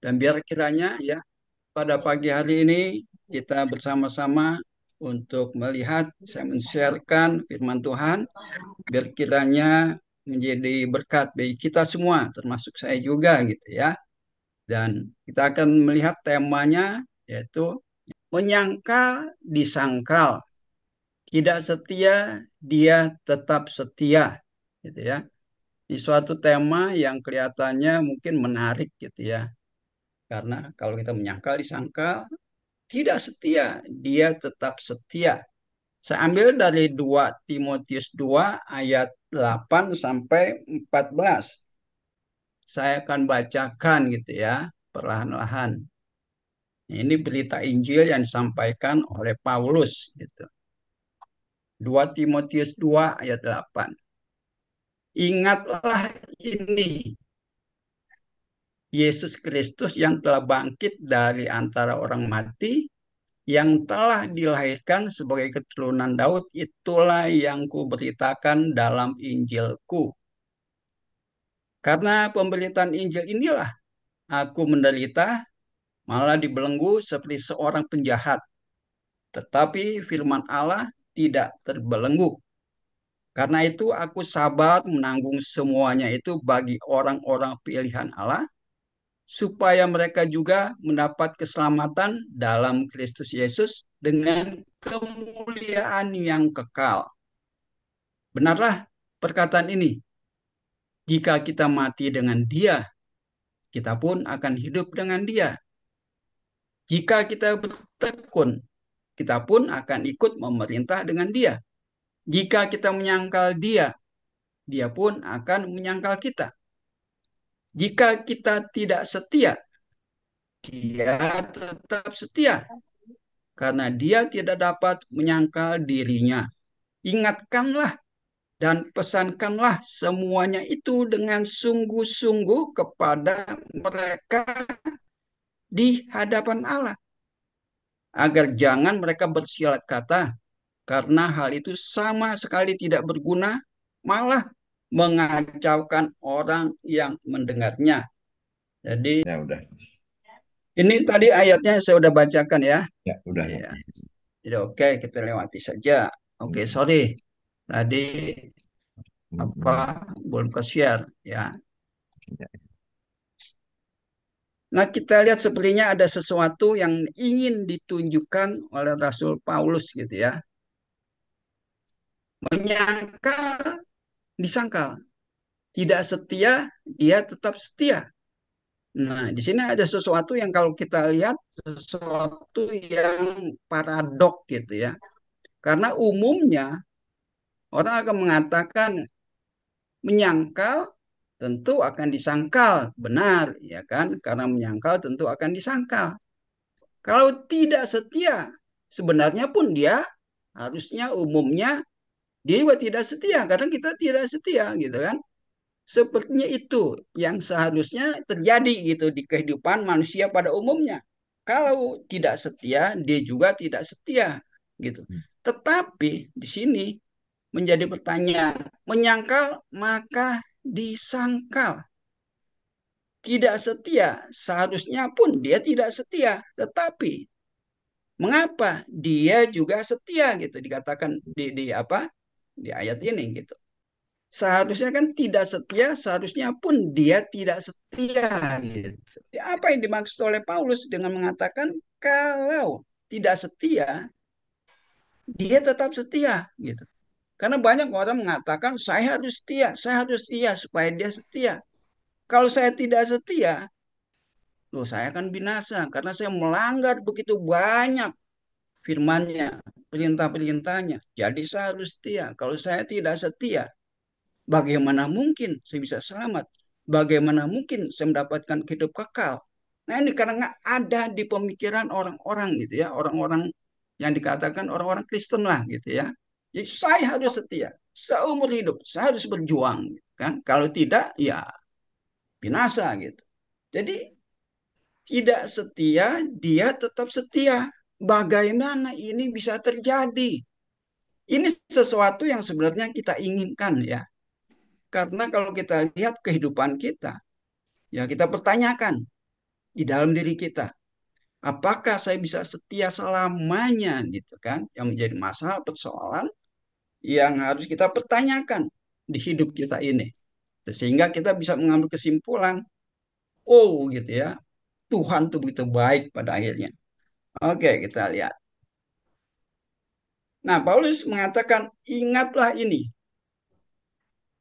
Dan biar kiranya ya pada pagi hari ini kita bersama-sama untuk melihat, saya men-sharekan firman Tuhan, biar kiranya menjadi berkat bagi kita semua, termasuk saya juga gitu ya. Dan kita akan melihat temanya yaitu menyangkal disangkal, tidak setia dia tetap setia gitu ya. Ini suatu tema yang kelihatannya mungkin menarik gitu ya. Karena kalau kita menyangkal disangkal, tidak setia, dia tetap setia. Saya ambil dari 2 Timotius 2 ayat 8 sampai 14. Saya akan bacakan gitu ya, perlahan-lahan. Ini berita Injil yang disampaikan oleh Paulus gitu. 2 Timotius 2 ayat 8. Ingatlah ini, Yesus Kristus yang telah bangkit dari antara orang mati, yang telah dilahirkan sebagai keturunan Daud, itulah yang kuberitakan dalam Injilku. Karena pemberitaan Injil inilah aku menderita, malah dibelenggu seperti seorang penjahat. Tetapi firman Allah tidak terbelenggu. Karena itu aku sabar menanggung semuanya itu bagi orang-orang pilihan Allah, supaya mereka juga mendapat keselamatan dalam Kristus Yesus dengan kemuliaan yang kekal. Benarlah perkataan ini, jika kita mati dengan Dia, kita pun akan hidup dengan Dia. Jika kita bertekun, kita pun akan ikut memerintah dengan Dia. Jika kita menyangkal Dia, Dia pun akan menyangkal kita. Jika kita tidak setia, Dia tetap setia, karena Dia tidak dapat menyangkal dirinya. Ingatkanlah dan pesankanlah semuanya itu dengan sungguh-sungguh kepada mereka di hadapan Allah, agar jangan mereka bersilat kata, karena hal itu sama sekali tidak berguna, malah mengacaukan orang yang mendengarnya. Jadi Ya udah, ini tadi ayatnya saya udah bacakan ya. ya udah Iya. nanti. Jadi oke, kita lewati saja. Oke, Hmm, sorry. Tadi apa hmm, belum ke share ya. ya. Nah, kita lihat sepertinya ada sesuatu yang ingin ditunjukkan oleh Rasul Paulus gitu ya. Menyangkal, disangkal. Tidak setia, dia tetap setia. Nah, di sini ada sesuatu yang kalau kita lihat sesuatu yang paradok gitu ya. Karena umumnya orang akan mengatakan menyangkal tentu akan disangkal, benar ya kan? Karena menyangkal tentu akan disangkal. Kalau tidak setia, sebenarnya pun dia harusnya umumnya dia juga tidak setia karena kita tidak setia gitu kan. Sepertinya itu yang seharusnya terjadi gitu di kehidupan manusia pada umumnya. Kalau tidak setia, dia juga tidak setia gitu. Tetapi di sini menjadi pertanyaan, menyangkal maka disangkal. Tidak setia, seharusnya pun dia tidak setia. Tetapi mengapa dia juga setia gitu dikatakan di apa? Di ayat ini gitu. Seharusnya kan tidak setia, seharusnya pun dia tidak setia gitu. Apa yang dimaksud oleh Paulus dengan mengatakan kalau tidak setia, dia tetap setia gitu. Karena banyak orang mengatakan saya harus setia supaya dia setia. Kalau saya tidak setia, loh saya akan binasa karena saya melanggar begitu banyak firman-Nya, perintah-perintahnya. Jadi saya harus setia. Kalau saya tidak setia, bagaimana mungkin saya bisa selamat? Bagaimana mungkin saya mendapatkan hidup kekal? Nah ini karena ada di pemikiran orang-orang gitu ya, orang-orang yang dikatakan orang-orang Kristen lah gitu ya. Jadi saya harus setia, seumur hidup saya harus berjuang, kan? Kalau tidak, ya binasa gitu. Jadi tidak setia, dia tetap setia. Bagaimana ini bisa terjadi? Ini sesuatu yang sebenarnya kita inginkan ya. Karena kalau kita lihat kehidupan kita, ya kita pertanyakan, di dalam diri kita. Apakah saya bisa setia selamanya gitu kan? Yang menjadi masalah persoalan yang harus kita pertanyakan di hidup kita ini. Sehingga kita bisa mengambil kesimpulan, oh gitu ya, Tuhan tuh begitu baik pada akhirnya. Oke, kita lihat. Nah, Paulus mengatakan, ingatlah ini,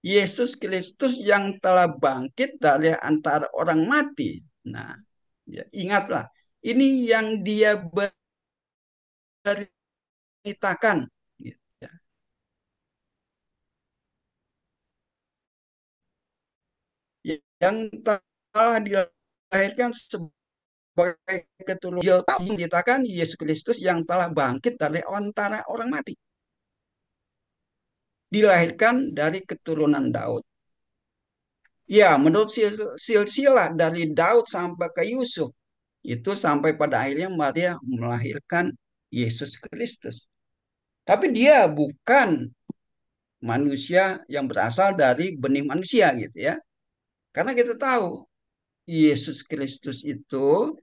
Yesus Kristus yang telah bangkit dari antara orang mati. Nah, ya, ingatlah, ini yang dia beritakan, gitu ya. Yang telah dilahirkan sebagai keturunan diberitakan Yesus Kristus yang telah bangkit dari antara orang mati. Dilahirkan dari keturunan Daud. Ya, menurut silsilah dari Daud sampai ke Yusuf, itu sampai pada akhirnya Maria melahirkan Yesus Kristus. Tapi dia bukan manusia yang berasal dari benih manusia gitu ya. Karena kita tahu Yesus Kristus itu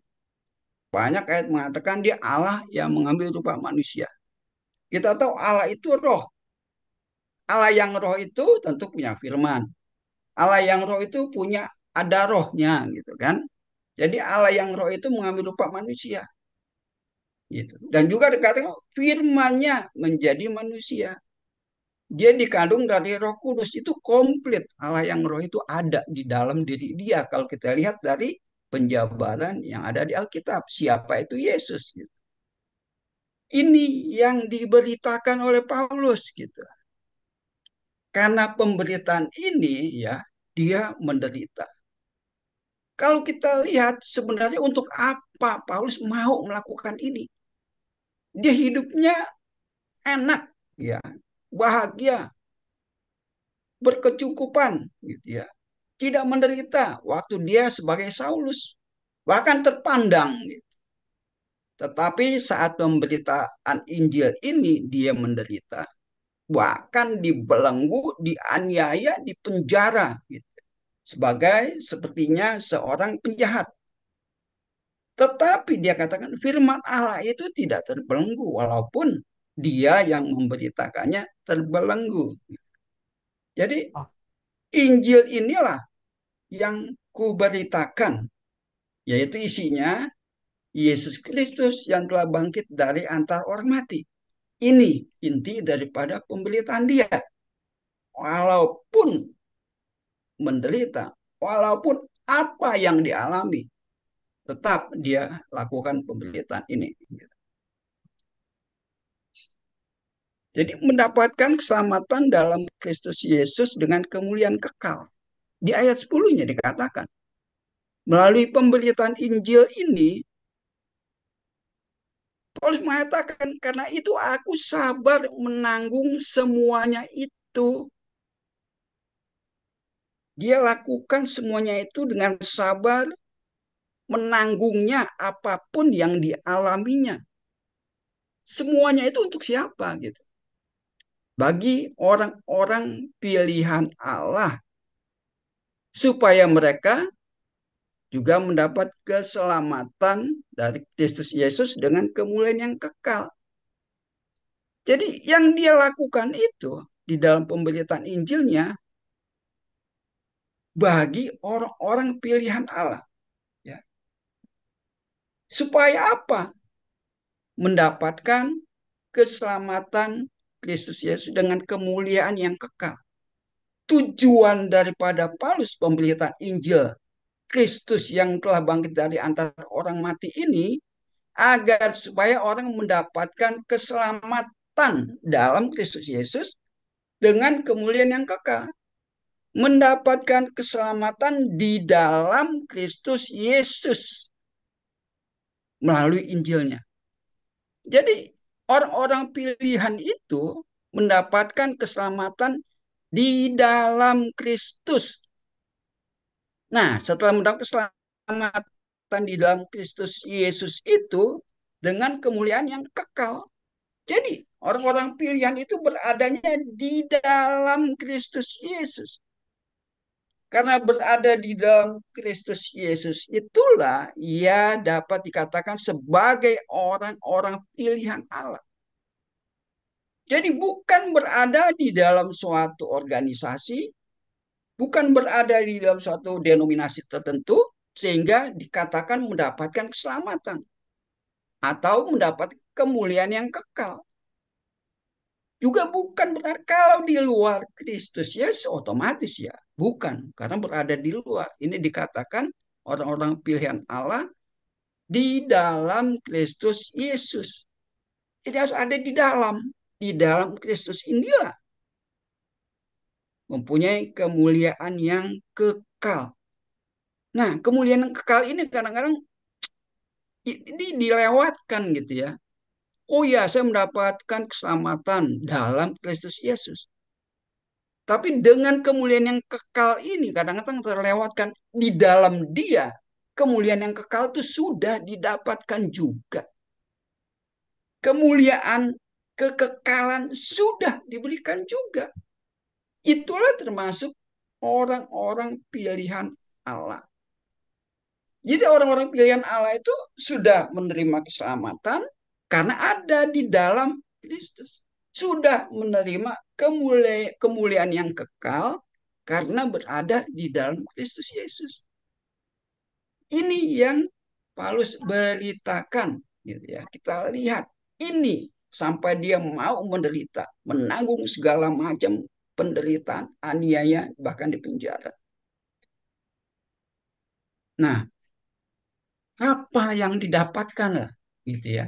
banyak ayat mengatakan dia Allah yang mengambil rupa manusia. Kita tahu Allah itu roh. Allah yang roh itu tentu punya firman. Allah yang roh itu punya ada rohnya gitu kan. Jadi Allah yang roh itu mengambil rupa manusia gitu. Dan juga dikatakan firman-Nya menjadi manusia. Dia dikandung dari Roh Kudus itu komplit. Allah yang roh itu ada di dalam diri dia. Kalau kita lihat dari penjabaran yang ada di Alkitab, siapa itu Yesus gitu. Ini yang diberitakan oleh Paulus gitu. Karena pemberitaan ini ya, dia menderita. Kalau kita lihat sebenarnya untuk apa Paulus mau melakukan ini? Dia hidupnya enak ya, bahagia, berkecukupan gitu ya. Tidak menderita waktu dia sebagai Saulus, bahkan terpandang gitu. Tetapi saat pemberitaan Injil ini dia menderita, bahkan dibelenggu, dianiaya, dipenjara gitu. Sebagai sepertinya seorang penjahat. Tetapi dia katakan firman Allah itu tidak terbelenggu walaupun dia yang memberitakannya terbelenggu. Jadi Injil inilah yang kuberitakan, yaitu isinya Yesus Kristus yang telah bangkit dari antara orang mati. Ini inti daripada pemberitaan dia. Walaupun menderita, walaupun apa yang dialami, tetap dia lakukan pemberitaan ini. Jadi mendapatkan keselamatan dalam Kristus Yesus dengan kemuliaan kekal. Di ayat 10-nya dikatakan, melalui pemberitaan Injil ini, Paulus mengatakan, karena itu aku sabar menanggung semuanya itu. Dia lakukan semuanya itu dengan sabar, menanggungnya apapun yang dialaminya. Semuanya itu untuk siapa gitu? Bagi orang-orang pilihan Allah, supaya mereka juga mendapat keselamatan dari Kristus Yesus dengan kemuliaan yang kekal. Jadi yang dia lakukan itu di dalam pemberitaan Injilnya bagi orang-orang pilihan Allah. Ya. Supaya apa? Mendapatkan keselamatan Kristus Yesus dengan kemuliaan yang kekal. Tujuan daripada Paulus pemberitaan Injil Kristus yang telah bangkit dari antara orang mati ini agar supaya orang mendapatkan keselamatan dalam Kristus Yesus dengan kemuliaan yang kekal. Mendapatkan keselamatan di dalam Kristus Yesus melalui Injilnya. Jadi orang-orang pilihan itu mendapatkan keselamatan di dalam Kristus. Nah, setelah mendapat keselamatan di dalam Kristus Yesus itu dengan kemuliaan yang kekal. Jadi orang-orang pilihan itu beradanya di dalam Kristus Yesus. Karena berada di dalam Kristus Yesus itulah ia dapat dikatakan sebagai orang-orang pilihan Allah. Jadi bukan berada di dalam suatu organisasi, bukan berada di dalam suatu denominasi tertentu, sehingga dikatakan mendapatkan keselamatan atau mendapat kemuliaan yang kekal. Juga bukan berarti kalau di luar Kristus ya otomatis ya. Bukan, karena berada di luar. Ini dikatakan orang-orang pilihan Allah di dalam Kristus Yesus. Jadi harus ada di dalam. Di dalam Kristus inilah mempunyai kemuliaan yang kekal. Nah, kemuliaan yang kekal ini kadang-kadang dilewatkan gitu ya. Oh ya, saya mendapatkan keselamatan dalam Kristus Yesus. Tapi dengan kemuliaan yang kekal ini kadang-kadang terlewatkan di dalam dia. Kemuliaan yang kekal itu sudah didapatkan juga. Kemuliaan kekekalan sudah diberikan juga. Itulah termasuk orang-orang pilihan Allah. Jadi orang-orang pilihan Allah itu sudah menerima keselamatan karena ada di dalam Kristus. Sudah menerima kemuliaan yang kekal karena berada di dalam Kristus Yesus. Ini yang Paulus beritakan, gitu ya. Kita lihat ini sampai dia mau menderita, menanggung segala macam penderitaan, aniaya, bahkan di penjara. Nah, apa yang didapatkan lah, gitu ya,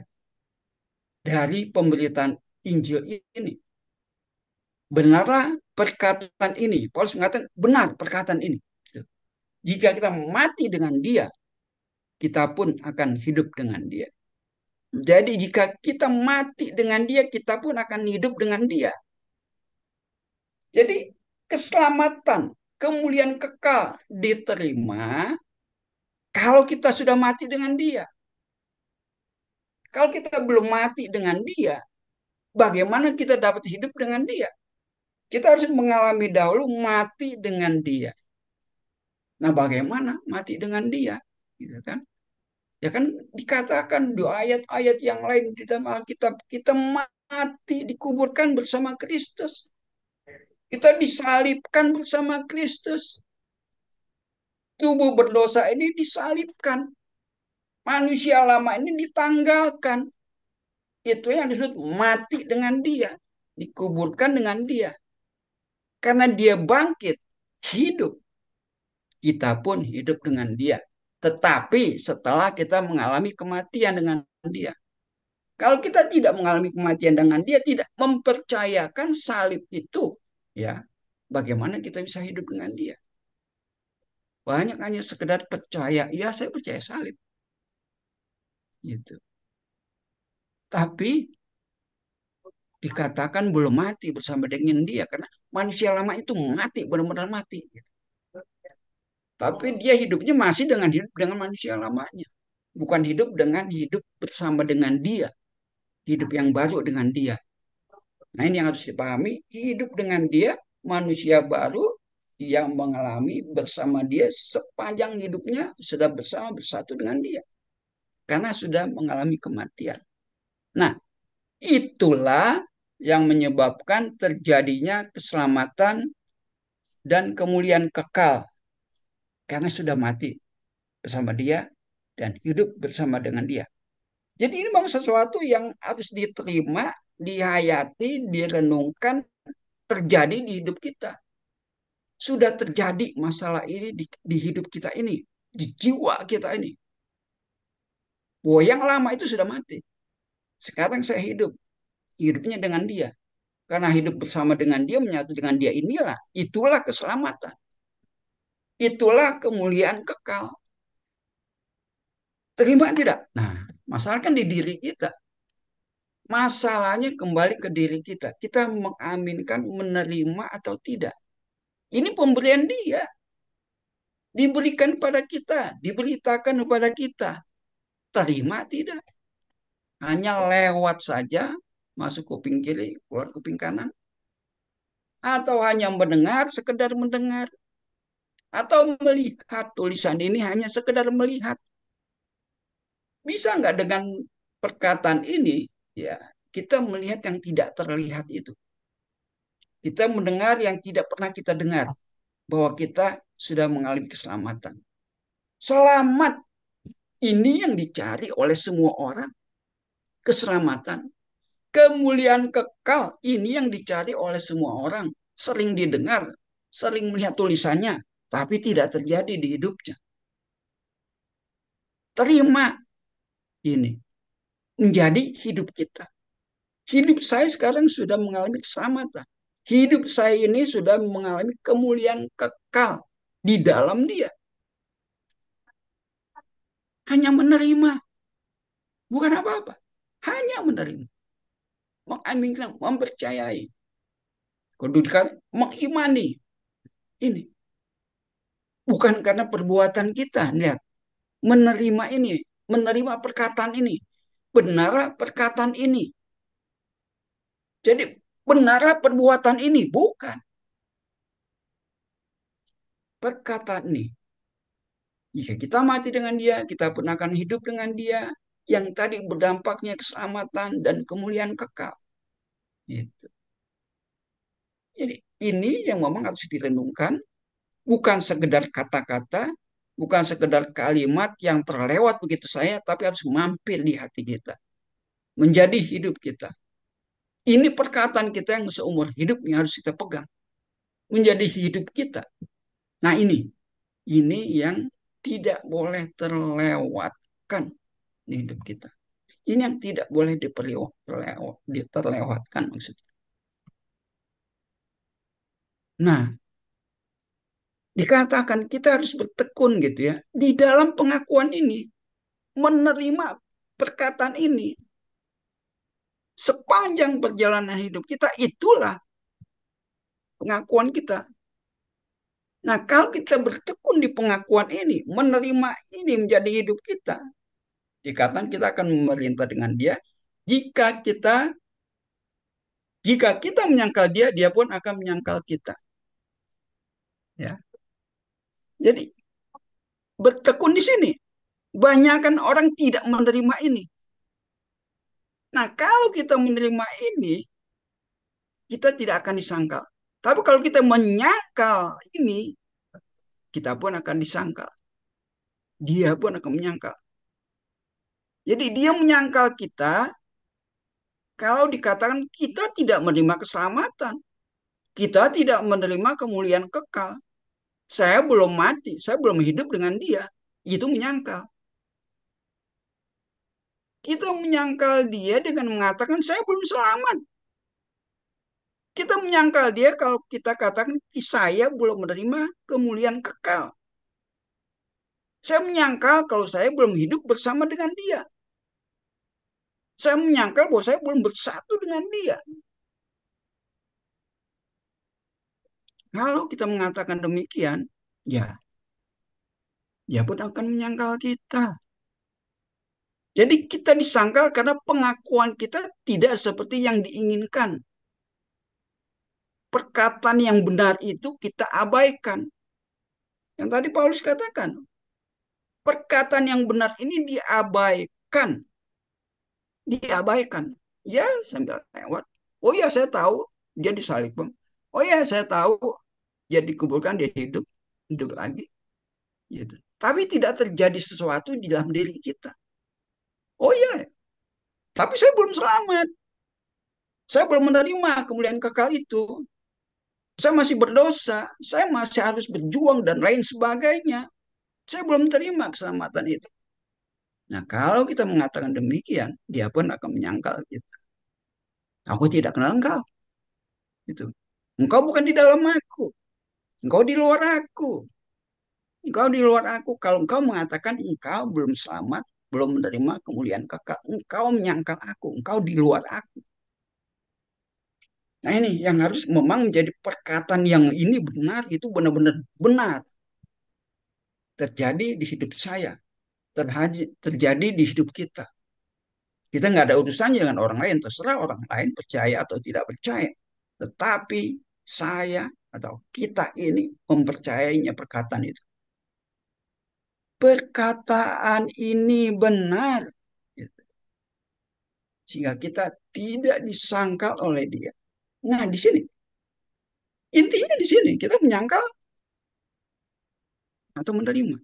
dari pemberitaan Injil ini? Benarlah perkataan ini. Paulus mengatakan benar perkataan ini. Jika kita mati dengan dia, kita pun akan hidup dengan dia. Jadi jika kita mati dengan dia, kita pun akan hidup dengan dia. Jadi keselamatan, kemuliaan kekal diterima kalau kita sudah mati dengan dia. Kalau kita belum mati dengan dia, bagaimana kita dapat hidup dengan dia? Kita harus mengalami dahulu mati dengan dia. Nah, bagaimana mati dengan dia? Gitu kan? Ya kan dikatakan di ayat-ayat yang lain di dalam Alkitab, kita mati dikuburkan bersama Kristus. Kita disalibkan bersama Kristus. Tubuh berdosa ini disalibkan. Manusia lama ini ditanggalkan. Itu yang disebut mati dengan dia. Dikuburkan dengan dia. Karena dia bangkit, hidup. Kita pun hidup dengan dia. Tetapi setelah kita mengalami kematian dengan dia. Kalau kita tidak mengalami kematian dengan dia, tidak mempercayakan salib itu, ya, bagaimana kita bisa hidup dengan dia? Banyak hanya sekedar percaya, ya saya percaya salib, gitu. Tapi dikatakan belum mati bersama dengan dia, karena manusia lama itu mati, benar-benar mati. Gitu. Tapi dia hidupnya masih dengan hidup dengan manusia lamanya, bukan hidup dengan hidup bersama dengan dia, hidup yang baru dengan dia. Nah, ini yang harus dipahami, hidup dengan dia, manusia baru yang mengalami bersama dia sepanjang hidupnya sudah bersama bersatu dengan dia. Karena sudah mengalami kematian. Nah, itulah yang menyebabkan terjadinya keselamatan dan kemuliaan kekal. Karena sudah mati bersama dia dan hidup bersama dengan dia. Jadi ini memang sesuatu yang harus diterima, dihayati, direnungkan, terjadi di hidup kita. Sudah terjadi masalah ini di hidup kita ini, di jiwa kita ini. Bahwa yang lama itu sudah mati. Sekarang saya hidup, hidupnya dengan dia. Karena hidup bersama dengan dia, menyatu dengan dia inilah, itulah keselamatan. Itulah kemuliaan kekal. Terima tidak? Nah, masalah kan di diri kita. Masalahnya kembali ke diri kita. Kita mengaminkan, menerima atau tidak. Ini pemberian dia. Diberikan pada kita, diberitakan kepada kita. Terima tidak? Hanya lewat saja, masuk kuping kiri, keluar kuping kanan. Atau hanya mendengar, sekedar mendengar. Atau melihat tulisan ini hanya sekedar melihat. Bisa nggak dengan perkataan ini, ya kita melihat yang tidak terlihat itu. Kita mendengar yang tidak pernah kita dengar, bahwa kita sudah mengalami keselamatan. Selamat ini yang dicari oleh semua orang. Keselamatan. Kemuliaan kekal ini yang dicari oleh semua orang. Sering didengar, sering melihat tulisannya, tapi tidak terjadi di hidupnya. Terima ini menjadi hidup kita. Hidup saya sekarang sudah mengalami keselamatan. Hidup saya ini sudah mengalami kemuliaan kekal di dalam Dia. Hanya menerima, bukan apa-apa. Hanya menerima, mengaminkan, mempercayai. Kedudukan mengimani. Ini bukan karena perbuatan kita. Lihat, menerima ini, menerima perkataan ini. Benar perkataan ini. Jadi benar perbuatan ini, bukan perkataan ini. Jika kita mati dengan Dia, kita pun akan hidup dengan Dia, yang tadi berdampaknya keselamatan dan kemuliaan kekal. Gitu. Jadi ini yang memang harus direnungkan, bukan sekedar kata-kata, bukan sekedar kalimat yang terlewat begitu saya, tapi harus mampir di hati kita, menjadi hidup kita. Ini perkataan kita yang seumur hidup yang harus kita pegang, menjadi hidup kita. Nah ini yang tidak boleh terlewatkan di hidup kita. Ini yang tidak boleh terlewatkan maksudnya. Nah, dikatakan kita harus bertekun gitu ya. Di dalam pengakuan ini, menerima perkataan ini, sepanjang perjalanan hidup kita, itulah pengakuan kita. Nah, kalau kita bertekun di pengakuan ini, menerima ini menjadi hidup kita, dikatakan kita akan memerintah dengan Dia. Jika kita jika kita menyangkal Dia, Dia pun akan menyangkal kita. Ya. Jadi bertekun di sini. Banyakan orang tidak menerima ini. Nah, kalau kita menerima ini, kita tidak akan disangkal. Tapi kalau kita menyangkal ini, kita pun akan disangkal. Dia pun akan menyangkal. Jadi dia menyangkal kita kalau dikatakan kita tidak menerima keselamatan. Kita tidak menerima kemuliaan kekal. Saya belum mati, saya belum hidup dengan dia. Itu menyangkal. Kita menyangkal dia dengan mengatakan saya belum selamat. Kita menyangkal dia kalau kita katakan saya belum menerima kemuliaan kekal. Saya menyangkal kalau saya belum hidup bersama dengan dia. Saya menyangkal bahwa saya belum bersatu dengan dia. Kalau kita mengatakan demikian, ya, dia pun akan menyangkal kita. Jadi kita disangkal karena pengakuan kita tidak seperti yang diinginkan. Perkataan yang benar itu kita abaikan. Yang tadi Paulus katakan, perkataan yang benar ini diabaikan. Diabaikan. Ya, sambil lewat. Oh ya, saya tahu dia disalib. Oh ya, saya tahu dia dikuburkan, dia hidup, hidup lagi. Gitu. Tapi tidak terjadi sesuatu di dalam diri kita. Oh iya, tapi saya belum selamat. Saya belum menerima kemuliaan kekal itu. Saya masih berdosa. Saya masih harus berjuang dan lain sebagainya. Saya belum terima keselamatan itu. Nah, kalau kita mengatakan demikian, dia pun akan menyangkal kita. Aku tidak kenal engkau. Gitu. Engkau bukan di dalam aku. Engkau di luar aku. Engkau di luar aku. Kalau engkau mengatakan engkau belum selamat, belum menerima kemuliaan kekal, engkau menyangkal aku. Engkau di luar aku. Nah ini yang harus memang menjadi perkataan yang ini benar, itu benar-benar benar terjadi di hidup saya, terjadi di hidup kita. Kita nggak ada urusannya dengan orang lain, terserah orang lain percaya atau tidak percaya. Tetapi saya atau kita ini mempercayainya perkataan itu. Perkataan ini benar. Gitu. Sehingga kita tidak disangkal oleh dia. Nah, di sini. Intinya di sini. Kita menyangkal atau menerima.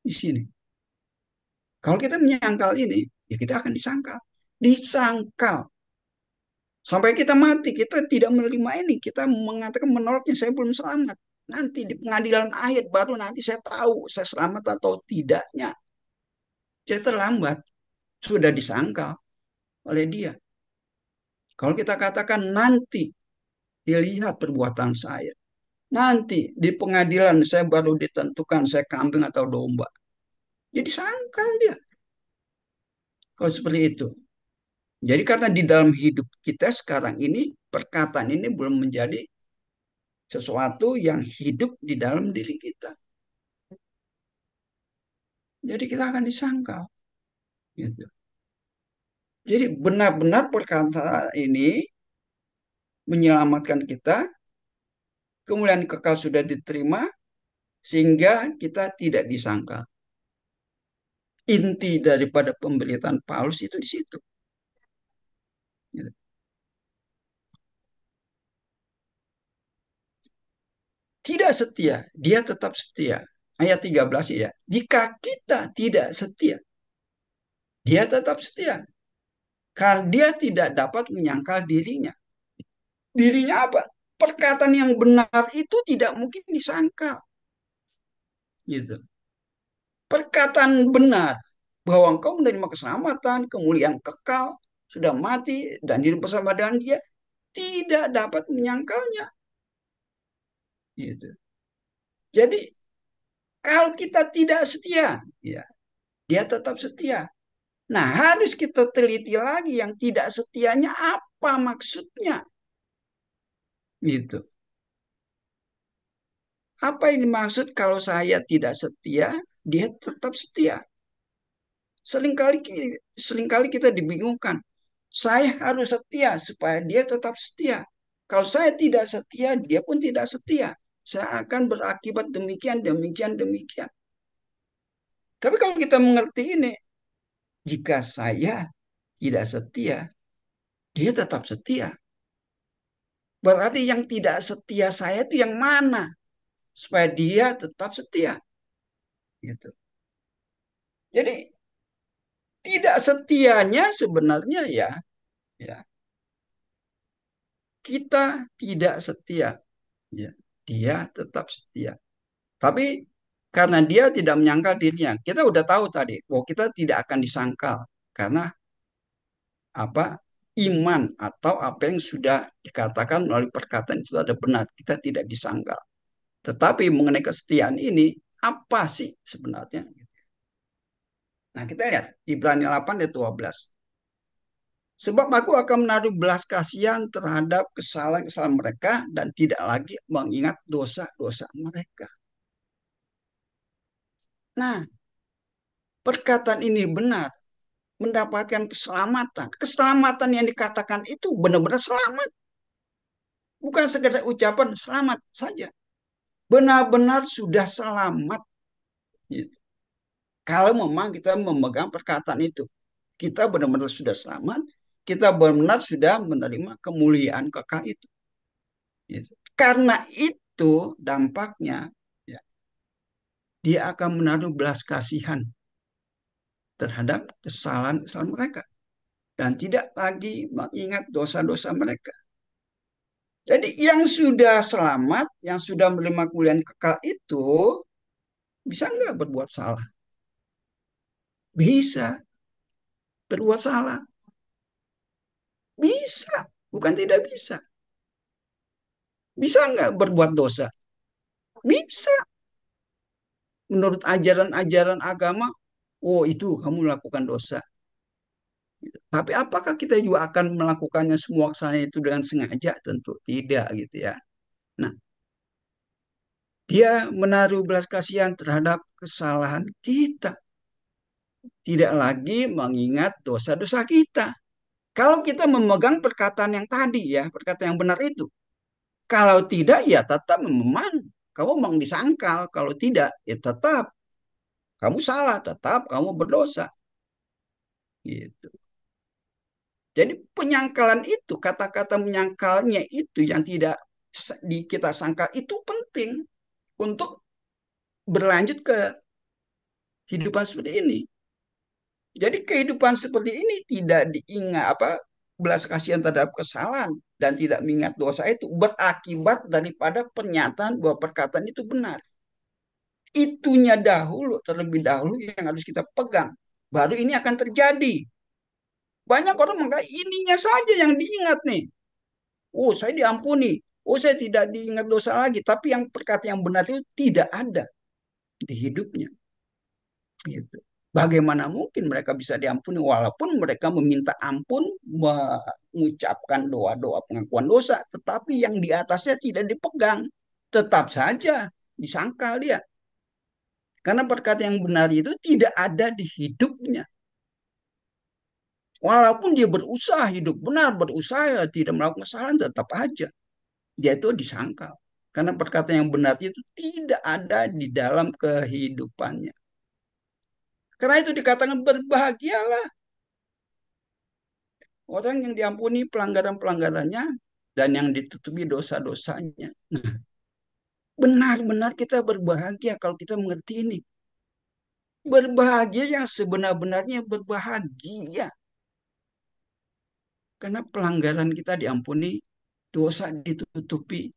Di sini. Kalau kita menyangkal ini, ya kita akan disangkal. Disangkal. Sampai kita mati, kita tidak menerima ini. Kita mengatakan menolaknya, saya belum selamat. Nanti di pengadilan akhir baru nanti saya tahu saya selamat atau tidaknya. Saya terlambat. Sudah disangkal oleh dia. Kalau kita katakan nanti dilihat perbuatan saya. Nanti di pengadilan saya baru ditentukan saya kambing atau domba. Jadi sangkal dia. Kalau seperti itu. Jadi karena di dalam hidup kita sekarang ini perkataan ini belum menjadi sesuatu yang hidup di dalam diri kita. Jadi kita akan disangkal. Gitu. Jadi benar-benar perkataan ini menyelamatkan kita, kemuliaan kekal sudah diterima, sehingga kita tidak disangkal. Inti daripada pemberitaan Paulus itu di situ. Gitu. Tidak setia, dia tetap setia. Ayat 13 ya. Jika kita tidak setia, dia tetap setia. Karena dia tidak dapat menyangkal dirinya. Dirinya apa? Perkataan yang benar itu tidak mungkin disangkal. Gitu. Perkataan benar bahwa engkau menerima keselamatan, kemuliaan kekal, sudah mati dan hidup bersama dengan dia, tidak dapat menyangkalnya. Gitu. Jadi kalau kita tidak setia, ya, dia tetap setia. Nah, harus kita teliti lagi yang tidak setianya apa maksudnya. Gitu. Apa yang dimaksud kalau saya tidak setia, dia tetap setia. Seringkali seringkali kita dibingungkan. Saya harus setia supaya dia tetap setia. Kalau saya tidak setia, dia pun tidak setia. Saya akan berakibat demikian, demikian, demikian. Tapi kalau kita mengerti ini, jika saya tidak setia, dia tetap setia. Berarti yang tidak setia saya itu yang mana? Supaya dia tetap setia. Gitu. Jadi tidak setianya sebenarnya ya, ya kita tidak setia. Ya, dia tetap setia. Tapi karena dia tidak menyangkal dirinya, kita udah tahu tadi bahwa kita tidak akan disangkal karena apa iman atau apa yang sudah dikatakan melalui perkataan itu ada benar, kita tidak disangkal. Tetapi mengenai kesetiaan ini apa sih sebenarnya? Nah, kita lihat Ibrani 8 ayat 12. Sebab aku akan menaruh belas kasihan terhadap kesalahan-kesalahan mereka dan tidak lagi mengingat dosa-dosa mereka. Nah, perkataan ini benar, mendapatkan keselamatan. Keselamatan yang dikatakan itu benar-benar selamat. Bukan sekedar ucapan selamat saja. Benar-benar sudah selamat. Gitu. Kalau memang kita memegang perkataan itu. Kita benar-benar sudah selamat. Kita benar-benar sudah menerima kemuliaan kekal itu. Gitu. Karena itu dampaknya ya, dia akan menaruh belas kasihan terhadap kesalahan-kesalahan mereka. Dan tidak lagi mengingat dosa-dosa mereka. Jadi yang sudah selamat, yang sudah menerima kemuliaan kekal itu, bisa nggak berbuat salah? Bisa berbuat salah. Bisa, bukan tidak bisa. Bisa nggak berbuat dosa? Bisa. Menurut ajaran-ajaran agama, oh itu kamu melakukan dosa. Tapi apakah kita juga akan melakukannya semua kesalahan itu dengan sengaja? Tentu tidak gitu ya. Nah, dia menaruh belas kasihan terhadap kesalahan kita. Tidak lagi mengingat dosa-dosa kita. Kalau kita memegang perkataan yang tadi ya, perkataan yang benar itu. Kalau tidak, ya tetap memang kamu memang disangkal. Kalau tidak, ya tetap kamu salah, tetap kamu berdosa. Gitu. Jadi penyangkalan itu, kata-kata menyangkalnya itu yang tidak di kita sangkal itu penting untuk berlanjut ke kehidupan seperti ini. Jadi kehidupan seperti ini tidak diingat belas kasihan terhadap kesalahan dan tidak mengingat dosa itu berakibat daripada pernyataan bahwa perkataan itu benar. Itunya dahulu, terlebih dahulu yang harus kita pegang. Baru ini akan terjadi. Banyak orang menganggap ininya saja yang diingat nih. Oh, saya diampuni. Oh, saya tidak diingat dosa lagi. Tapi yang perkata yang benar itu tidak ada di hidupnya. Gitu. Bagaimana mungkin mereka bisa diampuni walaupun mereka meminta ampun, mengucapkan doa-doa pengakuan dosa, tetapi yang di atasnya tidak dipegang. Tetap saja disangkal dia. Karena perkataan yang benar itu tidak ada di hidupnya. Walaupun dia berusaha hidup benar, berusaha tidak melakukan kesalahan, tetap aja dia itu disangkal. Karena perkataan yang benar itu tidak ada di dalam kehidupannya. Karena itu dikatakan berbahagialah orang yang diampuni pelanggaran-pelanggarannya dan yang ditutupi dosa-dosanya. Nah, benar-benar kita berbahagia kalau kita mengerti ini. Berbahagia yang sebenar-benarnya berbahagia. Karena pelanggaran kita diampuni, dosa ditutupi.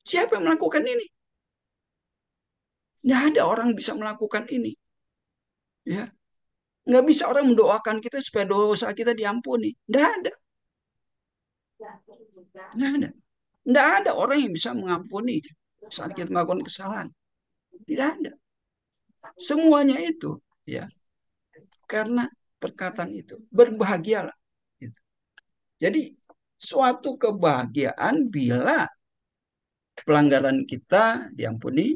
Siapa yang melakukan ini? Nggak ada orang bisa melakukan ini. Ya, nggak bisa orang mendoakan kita supaya dosa kita diampuni. Nggak ada. Nggak ada. Nggak ada orang yang bisa mengampuni saat kita melakukan kesalahan. Tidak ada. Semuanya itu, ya, karena perkataan itu. Berbahagialah. Gitu. Jadi, suatu kebahagiaan bila pelanggaran kita diampuni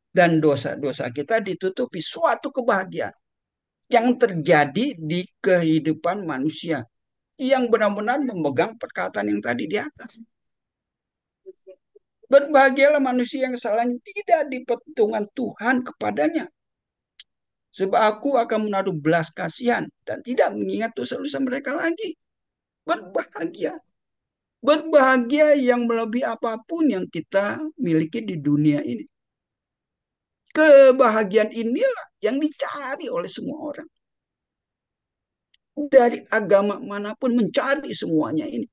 dan dosa-dosa kita ditutupi. Suatu kebahagiaan yang terjadi di kehidupan manusia yang benar-benar memegang perkataan yang tadi di atas. Berbahagialah manusia yang kesalahannya tidak diperhitungkan Tuhan kepadanya. Sebab aku akan menaruh belas kasihan dan tidak mengingat dosa-dosa mereka lagi. Berbahagia. Berbahagia yang melebihi apapun yang kita miliki di dunia ini. Kebahagiaan inilah yang dicari oleh semua orang. Dari agama manapun mencari semuanya ini.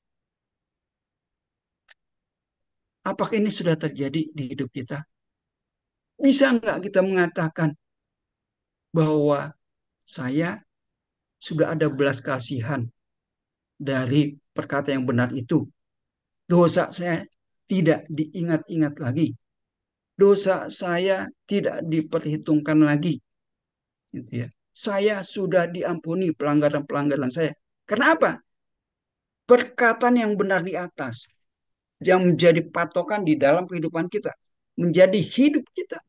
Apakah ini sudah terjadi di hidup kita? Bisa nggak kita mengatakan bahwa saya sudah ada belas kasihan dari perkata yang benar itu. Dosa saya tidak diingat-ingat lagi. Dosa saya tidak diperhitungkan lagi. Gitu ya. Saya sudah diampuni pelanggaran-pelanggaran saya. Kenapa? Perkataan yang benar di atas yang menjadi patokan di dalam kehidupan kita, menjadi hidup kita.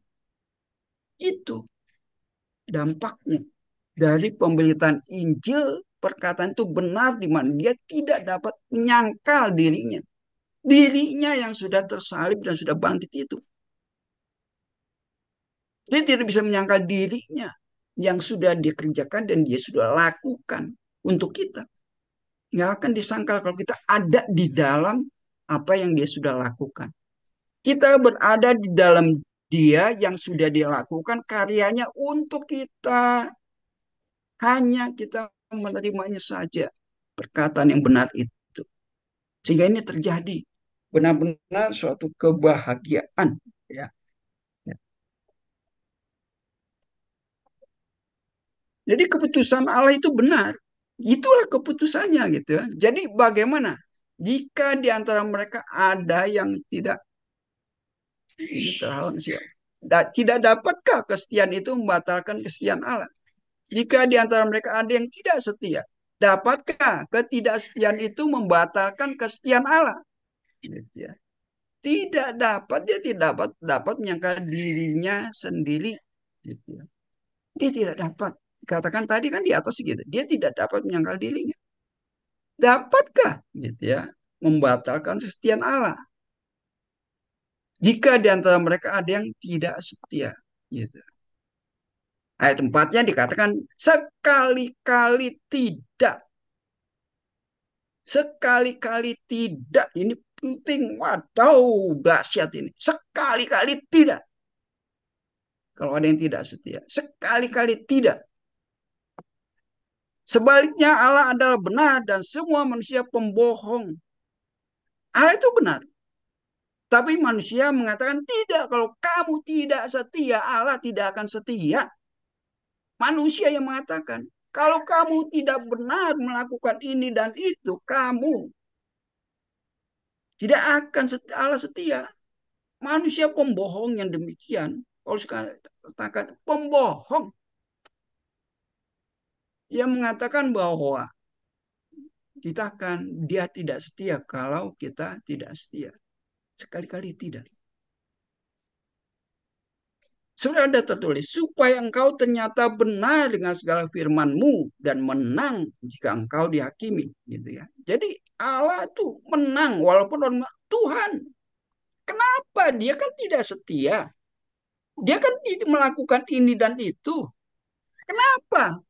Itu dampaknya dari pemberitaan Injil. Perkataan itu benar di mana dia tidak dapat menyangkal dirinya. Dirinya yang sudah tersalib dan sudah bangkit itu. Dia tidak bisa menyangkal dirinya yang sudah dikerjakan dan dia sudah lakukan untuk kita. Nggak akan disangkal kalau kita ada di dalam apa yang dia sudah lakukan. Kita berada di dalam dia yang sudah dilakukan karyanya untuk kita. Hanya kita menerimanya saja. Perkataan yang benar itu. Sehingga ini terjadi. Benar-benar suatu kebahagiaan. Ya. Jadi keputusan Allah itu benar. Itulah keputusannya gitu ya. Jadi bagaimana jika di antara mereka ada yang tidak tidak dapatkah kesetiaan itu membatalkan kesetiaan Allah? Jika di antara mereka ada yang tidak setia, dapatkah ketidaksetiaan itu membatalkan kesetiaan Allah? Gitu ya. Tidak dapat, dia tidak dapat menyangka dirinya sendiri. Gitu ya. Dia tidak dapat. Katakan tadi kan di atas gitu. Dia tidak dapat menyangkal dirinya. Dapatkah gitu ya membatalkan kesetiaan Allah? jika di antara mereka ada yang tidak setia. Gitu. Ayat 4-nya dikatakan sekali-kali tidak. Sekali-kali tidak. Ini penting. Waduh, dahsyat ini. Sekali-kali tidak. Kalau ada yang tidak setia. Sekali-kali tidak. Sebaliknya Allah adalah benar dan semua manusia pembohong. Allah itu benar. Tapi manusia mengatakan tidak. Kalau kamu tidak setia, Allah tidak akan setia. Manusia yang mengatakan, kalau kamu tidak benar melakukan ini dan itu, kamu tidak akan Allah setia. Manusia pembohong yang demikian. Kalau katakan pembohong yang mengatakan bahwa dia tidak setia kalau kita tidak setia. Sekali-kali tidak. Sudah ada tertulis, supaya engkau ternyata benar dengan segala firman-Mu dan menang jika engkau dihakimi. Gitu ya. Jadi Allah tuh menang walaupun orang Tuhan. Kenapa? Dia kan tidak setia. Dia kan tidak melakukan ini dan itu. Kenapa?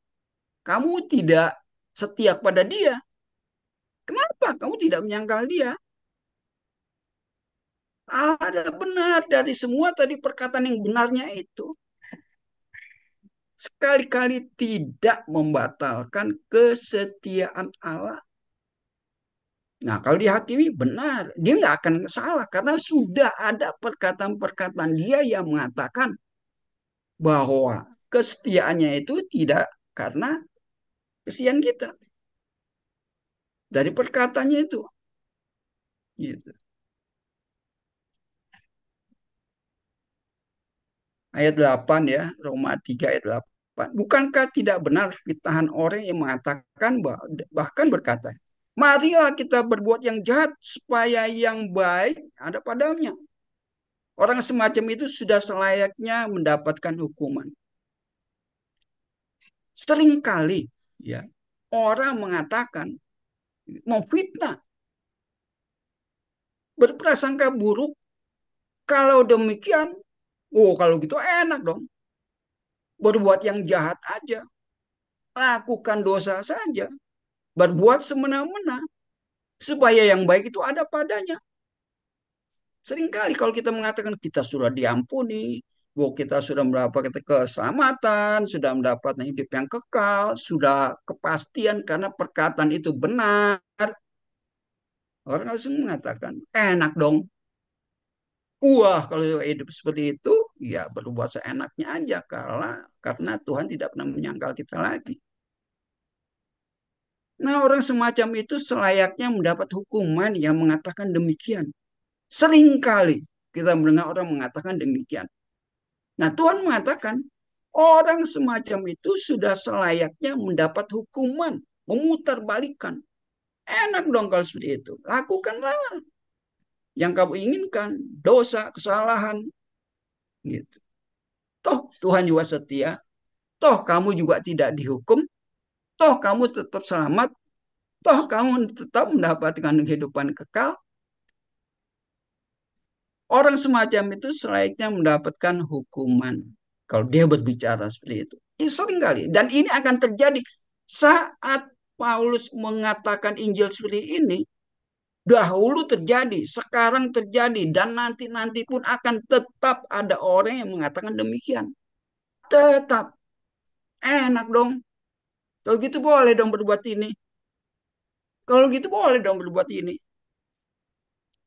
Kamu tidak setia pada dia. Kenapa? Kamu tidak menyangkal dia. Allah ada benar dari semua tadi perkataan yang benarnya itu. Sekali-kali tidak membatalkan kesetiaan Allah. Nah, kalau dihakimi benar, dia nggak akan salah karena sudah ada perkataan-perkataan dia yang mengatakan bahwa kesetiaannya itu tidak karena kesian kita. Dari perkataannya itu. Gitu. Ayat 8 ya, Roma 3 ayat 8. Bukankah tidak benar fitnahan orang yang mengatakan bahkan berkata, marilah kita berbuat yang jahat supaya yang baik ada padanya. Orang semacam itu sudah selayaknya mendapatkan hukuman. Seringkali ya orang mengatakan memfitnah, berprasangka buruk. Kalau demikian, oh kalau gitu enak dong. Berbuat yang jahat aja, lakukan dosa saja, berbuat semena-mena supaya yang baik itu ada padanya. Seringkali kalau kita mengatakan kita sudah diampuni, bahwa kita sudah mendapat keselamatan, sudah mendapatkan hidup yang kekal, sudah kepastian karena perkataan itu benar, orang langsung mengatakan, enak dong. Wah, kalau hidup seperti itu, ya berbuat seenaknya aja karena Tuhan tidak pernah menyangkal kita lagi. Nah, orang semacam itu selayaknya mendapat hukuman yang mengatakan demikian. Seringkali kita mendengar orang mengatakan demikian. Nah, Tuhan mengatakan orang semacam itu sudah selayaknya mendapat hukuman, memutarbalikkan. Enak dong kalau seperti itu. Lakukanlah yang kamu inginkan, dosa, kesalahan, gitu. Toh Tuhan juga setia, toh kamu juga tidak dihukum, toh kamu tetap selamat, toh kamu tetap mendapatkan kehidupan kekal. Orang semacam itu selayaknya mendapatkan hukuman. Kalau dia berbicara seperti itu. Ini sering kali. Dan ini akan terjadi saat Paulus mengatakan Injil seperti ini. Dahulu terjadi, sekarang terjadi, dan nanti-nanti pun akan tetap ada orang yang mengatakan demikian. Tetap. Enak dong. Kalau gitu boleh dong berbuat ini. Kalau gitu boleh dong berbuat ini.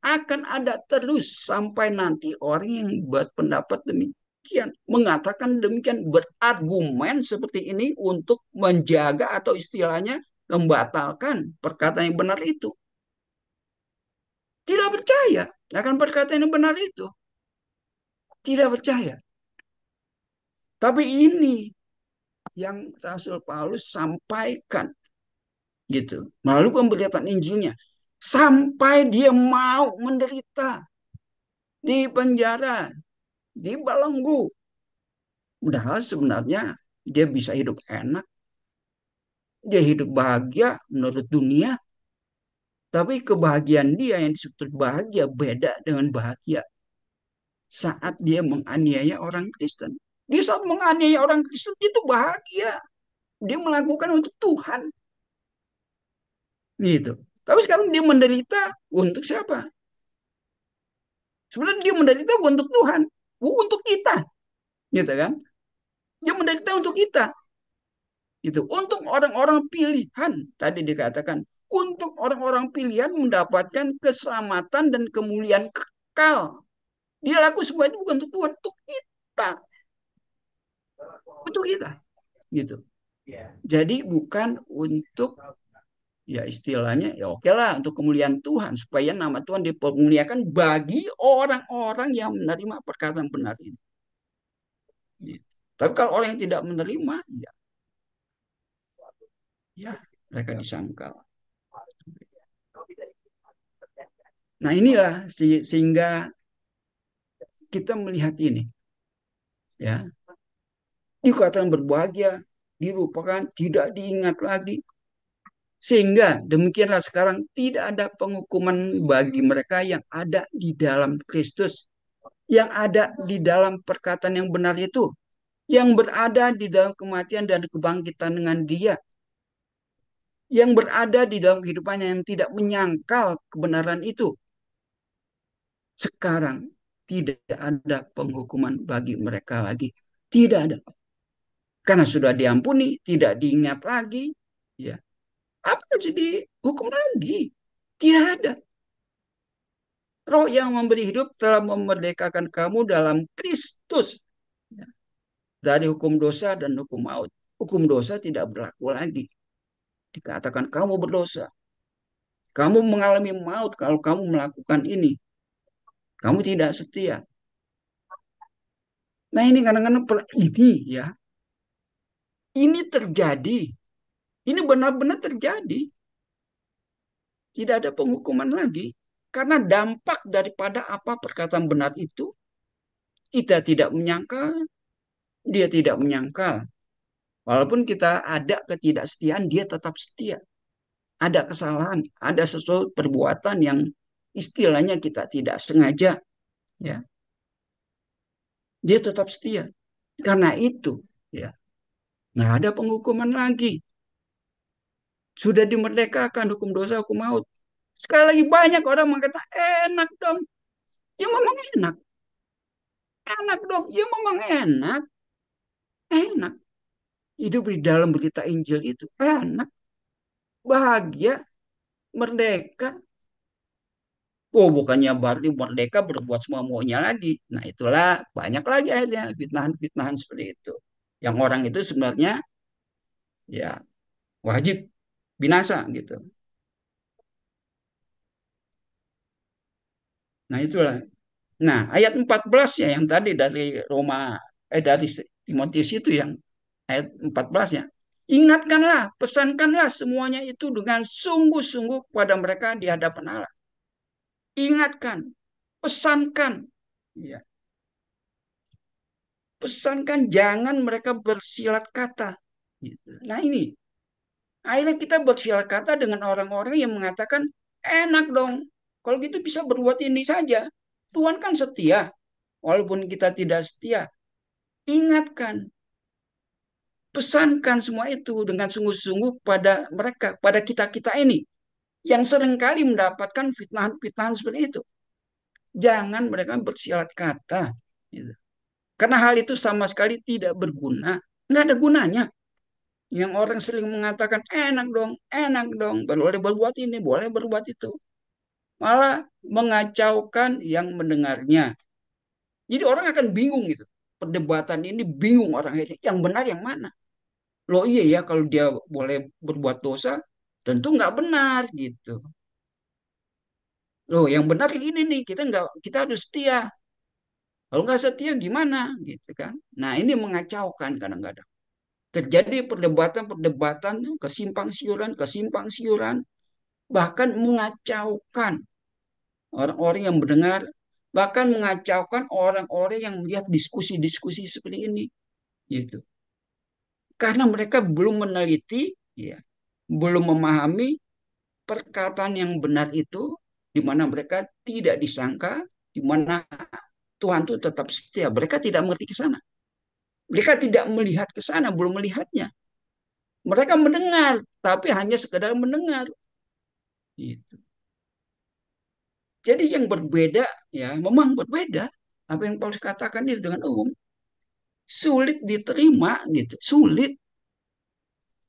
Akan ada terus sampai nanti orang yang berpendapat demikian, mengatakan demikian, berargumen seperti ini untuk menjaga atau istilahnya membatalkan perkataan yang benar itu. Tidak percaya akan perkataan yang benar itu. Tidak percaya. Tapi ini yang Rasul Paulus sampaikan gitu melalui pemberitaan Injilnya sampai dia mau menderita di penjara, dibelenggu. Padahal sebenarnya dia bisa hidup enak, dia hidup bahagia menurut dunia, tapi kebahagiaan dia yang disebut bahagia beda dengan bahagia saat dia menganiaya orang Kristen. Dia saat menganiaya orang Kristen itu bahagia. Dia melakukan untuk Tuhan. Gitu. Tapi sekarang dia menderita untuk siapa? Sebenarnya dia menderita untuk Tuhan, bukan untuk kita, gitu kan? Dia menderita untuk kita, itu untuk orang-orang pilihan. Tadi dikatakan untuk orang-orang pilihan mendapatkan keselamatan dan kemuliaan kekal. Dia laku semua itu bukan untuk Tuhan, untuk kita, gitu. Jadi bukan untuk ya istilahnya ya oke lah untuk kemuliaan Tuhan supaya nama Tuhan dipermuliakan bagi orang-orang yang menerima perkataan benar ini. Gitu. Tapi kalau orang yang tidak menerima, ya, ya mereka disangkal. Nah inilah sehingga kita melihat ini, ya dikatakan berbahagia, dilupakan, tidak diingat lagi, sehingga demikianlah sekarang tidak ada penghukuman bagi mereka yang ada di dalam Kristus, yang ada di dalam perkataan yang benar itu, yang berada di dalam kematian dan kebangkitan dengan Dia, yang berada di dalam kehidupannya yang tidak menyangkal kebenaran itu. Sekarang tidak ada penghukuman bagi mereka lagi. Tidak ada. Karena sudah diampuni, tidak diingat lagi. Ya, apa harus dihukum lagi? Tidak ada. Roh yang memberi hidup telah memerdekakan kamu dalam Kristus. Ya, dari hukum dosa dan hukum maut. Hukum dosa tidak berlaku lagi. Dikatakan kamu berdosa. Kamu mengalami maut kalau kamu melakukan ini. Kamu tidak setia. Nah ini kadang-kadang ini ya. Ini terjadi. Ini benar-benar terjadi. Tidak ada penghukuman lagi. Karena dampak daripada apa perkataan benar itu, kita tidak menyangka, dia tidak menyangkal. Walaupun kita ada ketidaksetiaan, dia tetap setia. Ada kesalahan, ada sesuatu perbuatan yang istilahnya kita tidak sengaja, ya, dia tetap setia. Karena itu, ya, nggak ada penghukuman lagi. Sudah dimerdekakan hukum dosa, hukum maut. Sekali lagi banyak orang mengatakan enak dong. Ya memang enak. Enak dong. Ya memang enak. Enak. Hidup di dalam berita Injil itu enak. Bahagia. Merdeka. Oh bukannya berarti merdeka berbuat semua maunya lagi. Nah itulah banyak lagi akhirnya fitnahan-fitnahan seperti itu. Yang orang itu sebenarnya ya wajib binasa gitu. Nah itulah. Nah ayat 14 ya yang tadi dari dari Timotius itu yang ayat 14 ya. Ingatkanlah, pesankanlah semuanya itu dengan sungguh-sungguh kepada mereka di hadapan Allah. Ingatkan, pesankan, ya, pesankan jangan mereka bersilat kata. Gitu. Nah ini, akhirnya kita bersilat kata dengan orang-orang yang mengatakan enak dong. Kalau gitu bisa berbuat ini saja. Tuhan kan setia, walaupun kita tidak setia. Ingatkan, pesankan semua itu dengan sungguh-sungguh pada mereka, pada kita-kita ini yang seringkali mendapatkan fitnahan-fitnahan seperti itu. Jangan mereka bersilat kata. Gitu. Karena hal itu sama sekali tidak berguna. Nggak ada gunanya. Yang orang sering mengatakan, enak dong, boleh berbuat ini, boleh berbuat itu. Malah mengacaukan yang mendengarnya. Jadi orang akan bingung gitu. Perdebatan ini bingung orang ini. Yang benar yang mana? Loh iya ya kalau dia boleh berbuat dosa, tentu nggak benar gitu. Loh yang benar ini nih, kita harus setia. Kalau nggak setia gimana gitu kan? Nah ini mengacaukan kadang-kadang. Terjadi perdebatan-perdebatan, kesimpang siuran, bahkan mengacaukan orang-orang yang mendengar, bahkan mengacaukan orang-orang yang melihat diskusi-diskusi seperti ini, gitu. Karena mereka belum meneliti, ya, belum memahami perkataan yang benar itu, di mana mereka tidak disangka, di mana Tuhan itu tetap setia. Mereka tidak mengerti ke sana. Mereka tidak melihat ke sana, belum melihatnya. Mereka mendengar, tapi hanya sekedar mendengar. Gitu. Jadi yang berbeda, ya memang berbeda. Apa yang Paulus katakan itu dengan umum. Sulit diterima, gitu. Sulit.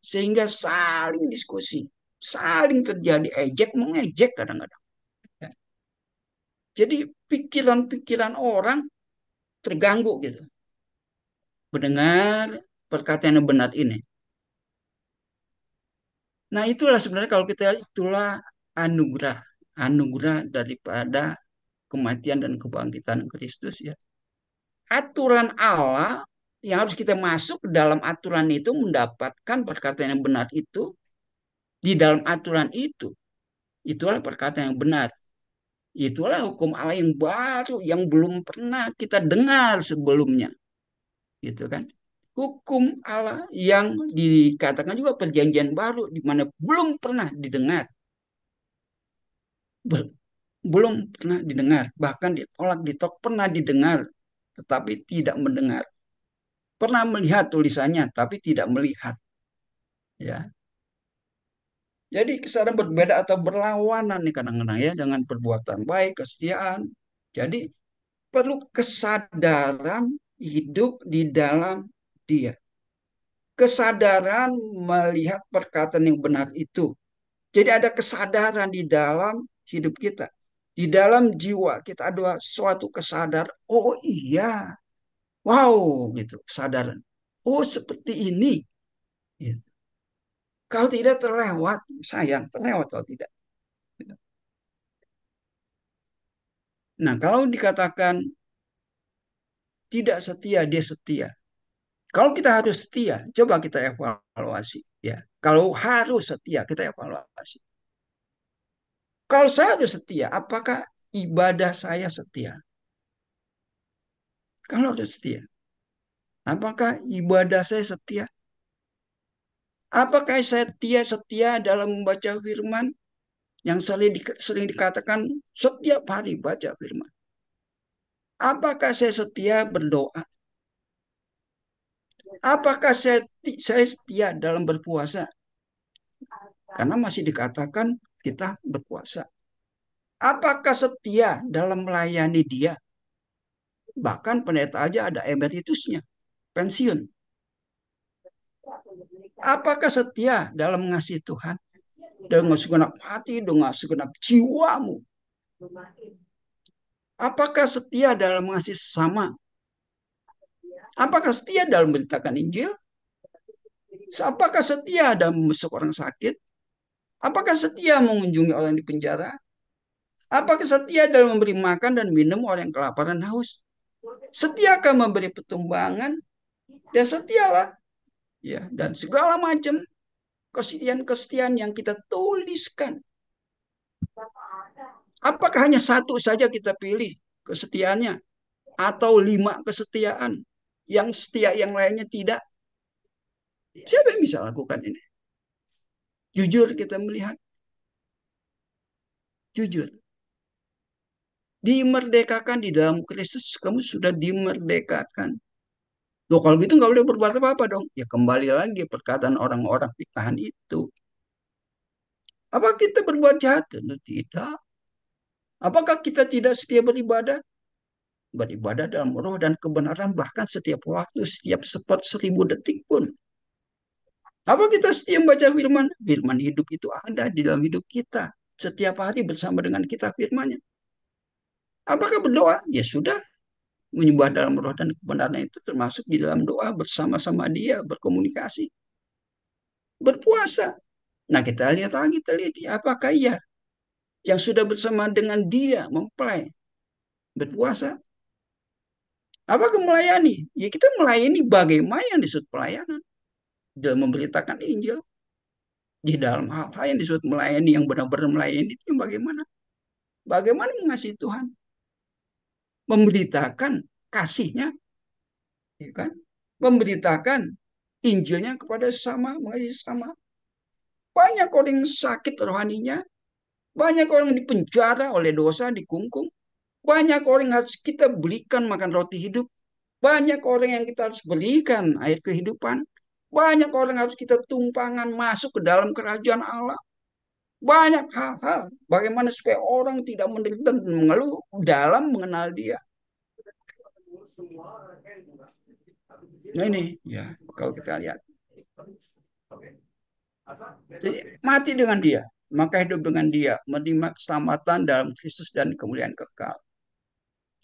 Sehingga saling diskusi. Saling terjadi ejek, mengejek kadang-kadang. Ya. Jadi pikiran-pikiran orang terganggu gitu. Mendengar perkataan yang benar ini. Nah, itulah sebenarnya kalau kita lihat, itulah anugerah. Anugerah daripada kematian dan kebangkitan Kristus ya. Aturan Allah yang harus kita masuk ke dalam aturan itu mendapatkan perkataan yang benar itu di dalam aturan itu. Itulah perkataan yang benar. Itulah hukum Allah yang baru yang belum pernah kita dengar sebelumnya. Gitu kan? Hukum Allah yang dikatakan juga perjanjian baru di mana belum pernah didengar. Belum pernah didengar, bahkan ditolak, ditolak, pernah didengar, tetapi tidak mendengar. Pernah melihat tulisannya, tapi tidak melihat. Ya, jadi kesadaran berbeda atau berlawanan nih kadang-kadang ya dengan perbuatan baik, kesetiaan. Jadi perlu kesadaran hidup di dalam Dia, kesadaran melihat perkataan yang benar itu. Jadi ada kesadaran di dalam hidup kita. Di dalam jiwa kita ada suatu kesadaran. Oh iya, wow gitu kesadaran. Oh seperti ini. Gitu. Kalau tidak terlewat, sayang terlewat kalau tidak. Gitu. Nah kalau dikatakan tidak setia, dia setia. Kalau kita harus setia, coba kita evaluasi. Ya, kalau harus setia, kita evaluasi. Kalau saya harus setia, apakah ibadah saya setia? Kalau harus setia, apakah ibadah saya setia? Apakah saya setia dalam membaca firman yang sering dikatakan setiap hari baca firman? Apakah saya setia berdoa? Apakah saya setia dalam berpuasa? Karena masih dikatakan kita berpuasa. Apakah setia dalam melayani dia? Bahkan pendeta aja ada emeritusnya, pensiun. Apakah setia dalam mengasihi Tuhan? Dengan segenap hati, dengan segenap jiwamu. Apakah setia dalam mengasihi sesama? Apakah setia dalam memberitakan Injil? Apakah setia dalam membesuk orang sakit? Apakah setia mengunjungi orang di penjara? Apakah setia dalam memberi makan dan minum orang yang kelaparan dan haus? Setiakah memberi pertumbangan? Dan setialah. Ya, dan segala macam kesetiaan-kesetiaan yang kita tuliskan. Apakah hanya satu saja kita pilih kesetiaannya? Atau 5 kesetiaan? Yang setia yang lainnya tidak? Siapa yang bisa lakukan ini? Jujur kita melihat. Jujur. Dimerdekakan di dalam Kristus, kamu sudah dimerdekakan. Loh, kalau gitu nggak boleh berbuat apa-apa dong. Ya kembali lagi perkataan orang-orang pitahan itu. Apa kita berbuat jahat? Tentu tidak. Apakah kita tidak setia beribadah? Beribadah dalam roh dan kebenaran bahkan setiap waktu, setiap 1.000 detik pun. Apa kita setia membaca firman? Firman hidup itu ada di dalam hidup kita. Setiap hari bersama dengan kita firmannya. Apakah berdoa? Ya sudah, menyembah dalam roh dan kebenaran itu termasuk di dalam doa bersama-sama dia, berkomunikasi, berpuasa. Nah kita lihat lagi, teliti apakah ia yang sudah bersama dengan dia mempelai berpuasa. Apakah melayani? Ya kita melayani bagaimana yang disebut pelayanan. Dalam memberitakan Injil. Di dalam hal-hal yang disebut melayani, yang benar-benar melayani itu bagaimana? Bagaimana mengasihi Tuhan? Memberitakan kasihnya, ya kan? Memberitakan Injilnya kepada sama, mengasihi sama. Banyak orang yang sakit rohaninya, banyak orang yang dipenjara oleh dosa, dikungkung. Banyak orang yang harus kita belikan makan roti hidup. Banyak orang yang kita harus belikan air kehidupan. Banyak orang yang harus kita tumpangkan masuk ke dalam kerajaan Allah. Banyak hal-hal. Bagaimana supaya orang tidak menderita dan mengeluh dalam mengenal dia. Nah ini, ya, kalau kita lihat. Jadi, mati dengan dia, maka hidup dengan dia, menerima keselamatan dalam Kristus dan kemuliaan kekal.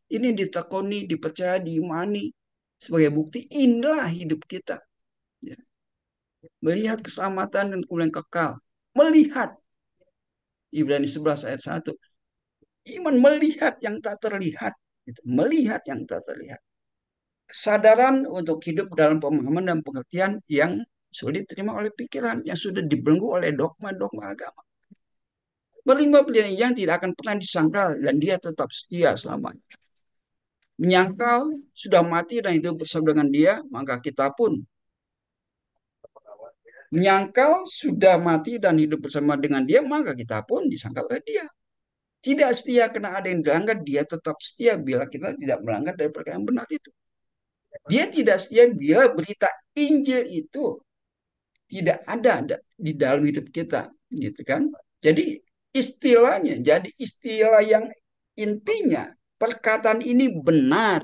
Ini ditekuni, dipercaya, diimani sebagai bukti inilah hidup kita. Ya. Melihat keselamatan dan kemuliaan kekal. Melihat. Ibrani 11 ayat 1. Iman melihat yang tak terlihat. Gitu. Melihat yang tak terlihat. Kesadaran untuk hidup dalam pemahaman dan pengertian yang sulit diterima oleh pikiran, yang sudah dibelenggu oleh dogma-dogma agama. Berlima pilihan yang tidak akan pernah disangkal dan dia tetap setia selamanya. Menyangkal sudah mati dan hidup bersama dengan dia, maka kita pun menyangkal sudah mati dan hidup bersama dengan dia, maka kita pun disangkal oleh dia. Tidak setia karena ada yang dilanggar, dia tetap setia bila kita tidak melanggar dari perkara yang benar itu. Dia tidak setia bila berita Injil itu tidak ada di dalam hidup kita, gitu kan? Jadi istilahnya, jadi istilah yang intinya perkataan ini benar.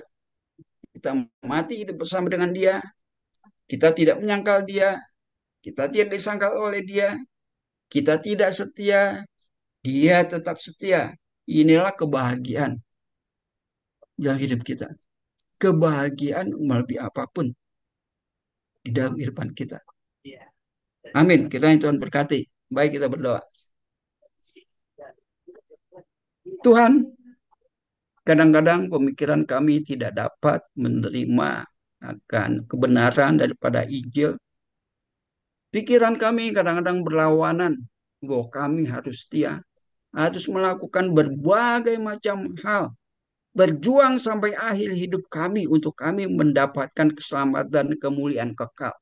Kita mati hidup bersama dengan dia, kita tidak menyangkal dia, kita tidak disangkal oleh dia, kita tidak setia, dia tetap setia. Inilah kebahagiaan dalam hidup kita. Kebahagiaan melebihi apapun di dalam kehidupan kita. Amin. Kita yang Tuhan berkati. Baik, kita berdoa. Tuhan, kadang-kadang pemikiran kami tidak dapat menerima akan kebenaran daripada Injil. Pikiran kami kadang-kadang berlawanan bahwa kami harus setia, harus melakukan berbagai macam hal, berjuang sampai akhir hidup kami untuk kami mendapatkan keselamatan dan kemuliaan kekal.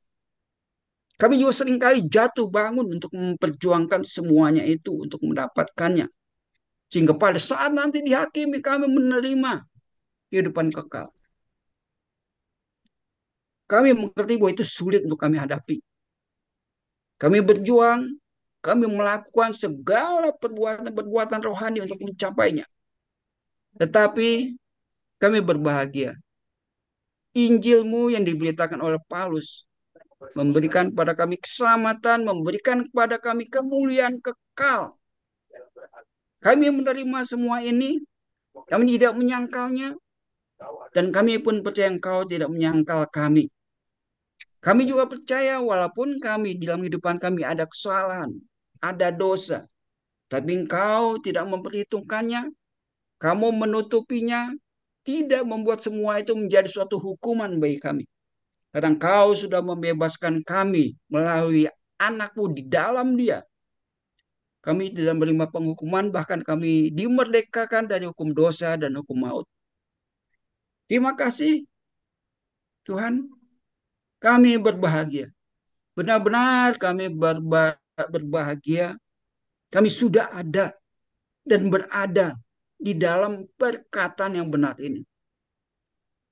Kami juga seringkali jatuh bangun untuk memperjuangkan semuanya itu untuk mendapatkannya. Sehingga pada saat nanti dihakimi kami menerima kehidupan kekal. Kami mengerti bahwa itu sulit untuk kami hadapi. Kami berjuang, kami melakukan segala perbuatan-perbuatan rohani untuk mencapainya. Tetapi kami berbahagia. Injilmu yang diberitakan oleh Paulus memberikan kepada kami keselamatan, memberikan kepada kami kemuliaan kekal. Kami menerima semua ini, kami tidak menyangkalnya, dan kami pun percaya Engkau tidak menyangkal kami. Kami juga percaya walaupun kami di dalam kehidupan kami ada kesalahan, ada dosa, tapi Engkau tidak memperhitungkannya, kamu menutupinya, tidak membuat semua itu menjadi suatu hukuman bagi kami. Karena Engkau sudah membebaskan kami melalui anakmu di dalam dia. Kami tidak menerima penghukuman, bahkan kami dimerdekakan dari hukum dosa dan hukum maut. Terima kasih Tuhan, kami berbahagia. Benar-benar kami berbahagia. Kami sudah ada dan berada di dalam perkataan yang benar ini.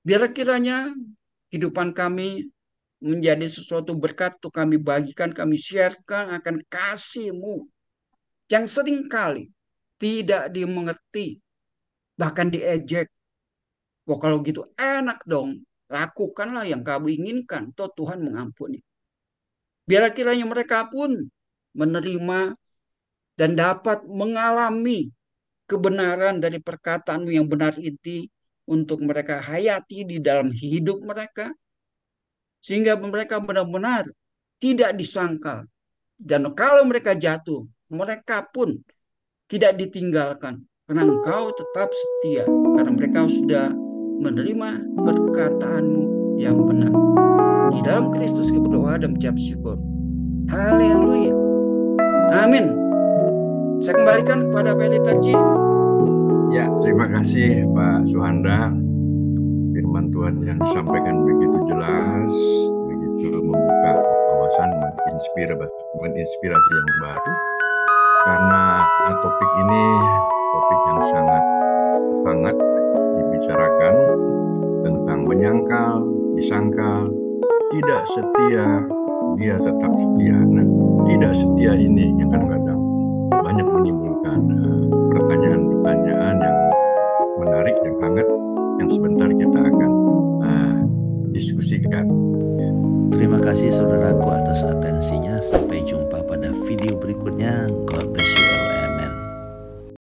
Biar kiranya kehidupan kami menjadi sesuatu berkat untuk kami bagikan, kami sharekan akan kasih-Mu yang seringkali tidak dimengerti, bahkan diejek. Wah, kalau gitu enak dong, lakukanlah yang kamu inginkan, toh Tuhan mengampuni. Biar kiranya mereka pun menerima dan dapat mengalami kebenaran dari perkataan-Mu yang benar itu untuk mereka hayati di dalam hidup mereka, sehingga mereka benar-benar tidak disangkal. Dan kalau mereka jatuh, mereka pun tidak ditinggalkan. Karena Engkau tetap setia. Karena mereka sudah menerima perkataan-Mu yang benar. Di dalam Kristus kita berdoa dan mengucap syukur. Haleluya. Amin. Saya kembalikan kepada Pak Liturgi. Ya, terima kasih Pak Suhandra. Firman Tuhan yang disampaikan begitu jelas, begitu membuka wawasan, menginspirasi yang baru. Karena topik ini topik yang sangat hangat disangkal, tidak setia, dia tetap setia. Nah, tidak setia ini yang kadang-kadang banyak menimbulkan pertanyaan-pertanyaan yang menarik, yang hangat, yang sebentar kita akan diskusikan. Terima kasih saudaraku atas atensinya. Sampai jumpa pada video berikutnya. God bless.